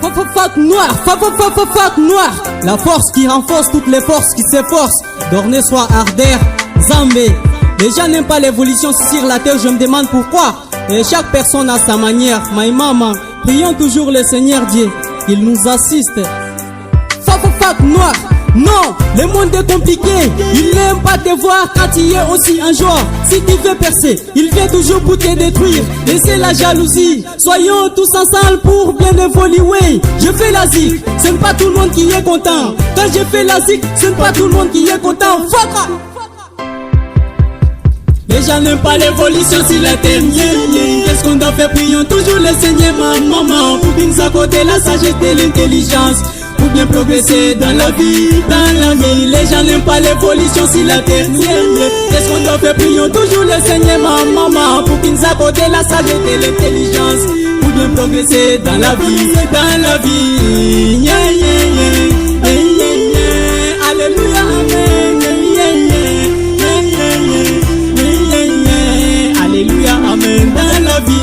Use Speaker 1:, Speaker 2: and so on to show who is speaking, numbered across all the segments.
Speaker 1: Fuck noir, fuck noir. La force qui renforce toutes les forces qui s'efforcent. Dornez soit ardère, Zambé. Les gens n'aiment pas l'évolution sur la terre, je me demande pourquoi. Et chaque personne a sa manière. My maman, prions toujours le Seigneur Dieu, qu'il nous assiste. Fuck noir. Non, le monde est compliqué. Il n'aime pas te voir quand tu es aussi un joueur. Si tu veux percer, il vient toujours pour te détruire. Laissez la jalousie, soyons tous ensemble pour bien évoluer. Je fais la zik, ce n'est pas tout le monde qui est content. Quand je fais la zik, ce n'est pas tout le monde qui est content. Fuck. Les gens n'aiment pas l'évolution si la terre. Qu'est-ce qu'on doit faire? Prions toujours le Seigneur, ma maman, pour qu'il nous accorde la sagesse et l'intelligence, pour bien progresser dans la vie, Les gens n'aiment pas l'évolution si la terre. Qu'est-ce qu'on doit faire? Prions toujours le Seigneur, ma maman, pour qu'il nous accorde la sagesse et l'intelligence, pour bien progresser dans la vie, Alléluia, amen. Alléluia, amen, dans la vie.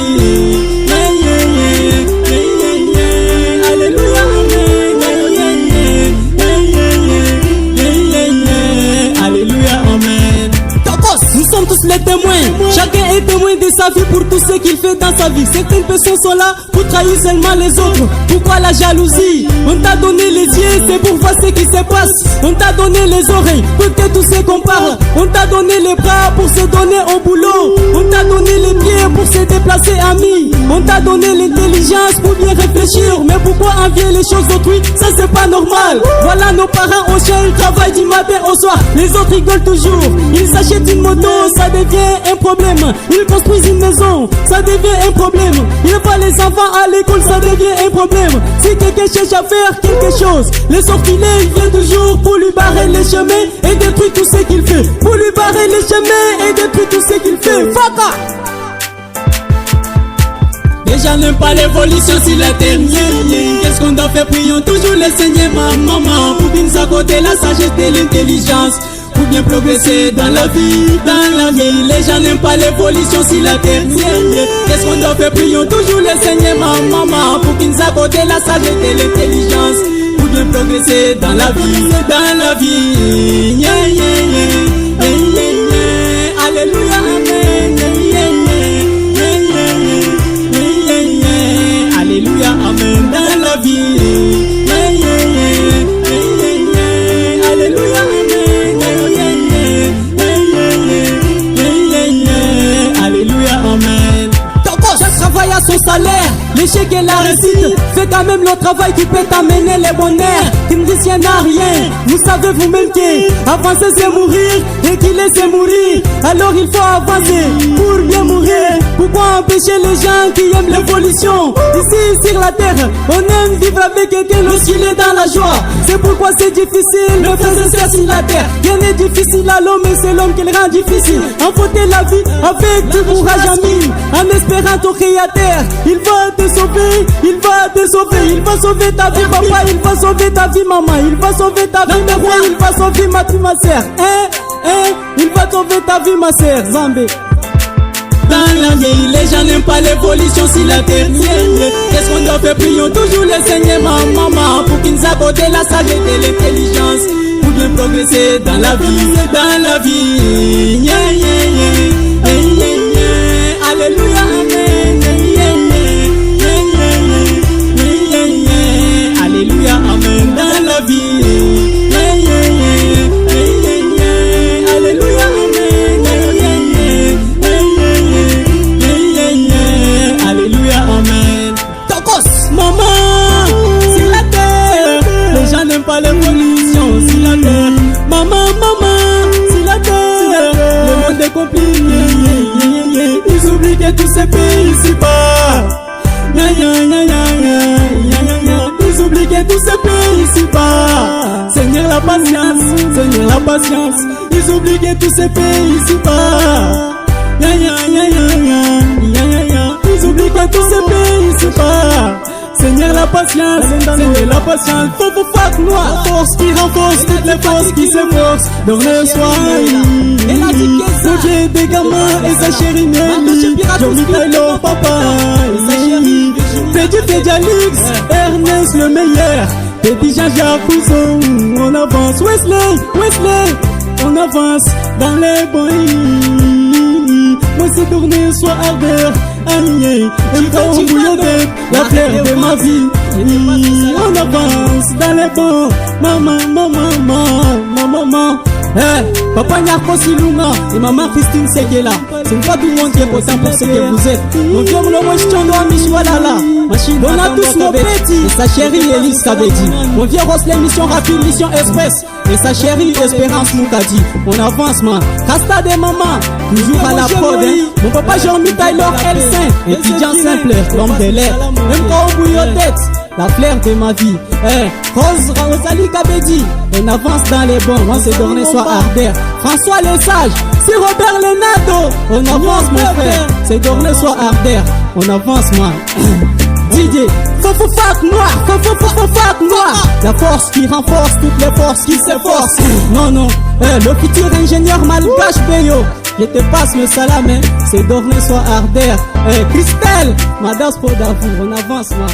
Speaker 1: Alléluia, amen. Alléluia, amen. Nous sommes tous les témoins. Chacun est témoin de sa vie pour tout ce qu'il fait dans sa vie. Certaines personnes sont là pour trahir seulement les autres. Pourquoi la jalousie? On t'a donné les yeux, c'est pour voir ce qui se passe. On t'a donné les oreilles pour que tout se compare. On t'a donné les bras pour se donner au boulot. On t'a donné les pieds pour se déplacer amis. On t'a donné l'intelligence pour bien réfléchir. Mais pourquoi envier les choses d'autrui? Ça c'est pas normal. Voilà nos parents au chien, ils travaillent du matin au soir. Les autres rigolent toujours. Ils s'achètent une moto, ça devient un problème. Ils construisent une maison, ça devient un problème. Ils voient les enfants à l'école, ça devient un problème. Si quelqu'un cherche à faire quelque chose, les sortilèges viennent toujours pour lui barrer les chemins et détruire tout ce qu'il fait. Pour lui barrer les chemins et détruire tout ce qu'il fait. Faka! Les gens n'aiment pas l'évolution si la terre. Qu'est-ce qu'on doit faire? Prions toujours le Seigneur, ma maman, pour qu'il nous accorde la sagesse et l'intelligence, pour bien progresser dans la vie, Les gens n'aiment pas l'évolution si la terre. Qu'est-ce qu'on doit faire? Prions toujours le Seigneur, ma maman, pour qu'il nous accorde la sagesse et l'intelligence, pour bien progresser dans la vie, Alléluia, amen. Alléluia, amen, dans la vie. Alléluia, Alléluia, amen. Chaque travail a son salaire. L'échec et la réussite fait quand même le travail qui peut t'amener les bonheurs. Tu me dis qu'il n'y a rien, vous savez vous-même qu'avancer c'est mourir et qu'il laisse mourir. Alors il faut avancer pour bien mourir. Pourquoi empêcher les gens qui aiment l'évolution? Ici sur la terre, on aime vivre avec quelqu'un lorsqu'il est dans la joie. C'est pourquoi c'est difficile de faire ça sur la terre. Rien n'est difficile à l'homme et c'est l'homme qui le rend difficile. Affronter la vie avec du courage ami, en espérant ton créateur. Il va te sauver, il va te sauver. Il va sauver ta vie papa, il va sauver ta vie maman. Il va sauver ta vie mes frères, il va sauver ma vie ma sœur. Il va sauver ta vie ma sœur, Zambé. Dans la vie, les gens n'aiment pas l'évolution si la terre. Qu'est-ce qu'on doit faire? Prions toujours le Seigneur, ma maman, pour qu'il nous accorde la sagesse et l'intelligence, pour bien progresser dans la vie, Alléluia, amen. Alléluia, amen, dans la vie. Alléluia, amen. Alléluia, amen. Tokos, maman, sur la terre. Les gens n'aiment pas l'évolution sur la terre. Maman, sur la terre. Le monde est compliqué. Ils oublient que tout se fait ici-bas. Ils oublient que tout se fait ici-bas. Seigneur la patience, Seigneur la patience. Ils oublient que tout se fait ici-bas. Ils oublient que tout se fait ici-bas. Seigneur la patience, Seigneur la patience. Fuck noir, force qui renforce toutes les forces qui s'efforcent dans le soir. Projet des gamins et sa chérie Nelly, Johnny Taylor, papa, Fedi Alix, Ernest le meilleur. Petit Jean-Jacques Couson, on avance. Wesley, on avance dans les bois. Moi c'est tourné soit ardeur. Aïe, un bouillonnet, la fleur de ma vie. On avance dans les bons. Maman. Papa Nyarko Silunga et maman Christine Seguela. C'est pas tout le monde qui est content pour ce que vous êtes. Mon Dieu, mon nom est Chondo Amichwalala. On a tous nos petits. Et sa chérie Elise Kabedi. Mon vieux Rosley, mission rapide, mission express. Et sa chérie Espérance Moukadi. On avance, man. Casta des mamans, toujours à la prod. Mon papa Jean-Mi Taylor L5. Étudiant simple, l'homme de l'air. Même quand on bouille aux têtes, la fleur de ma vie. Rosalie Kabedi. On avance dans les bons, moi c'est Dorné soit Ardère. François Les Sages, c'est Robert Lenato. On avance mon frère, c'est Dorné soit Ardère. On avance moi. Didier, Fofofac noir. La force qui renforce toutes les forces qui s'efforcent. Non, le futur ingénieur malgache Beyo. Je te passe le salam, c'est Dorné soit Ardère. Christelle, Madas Podavour, on avance moi.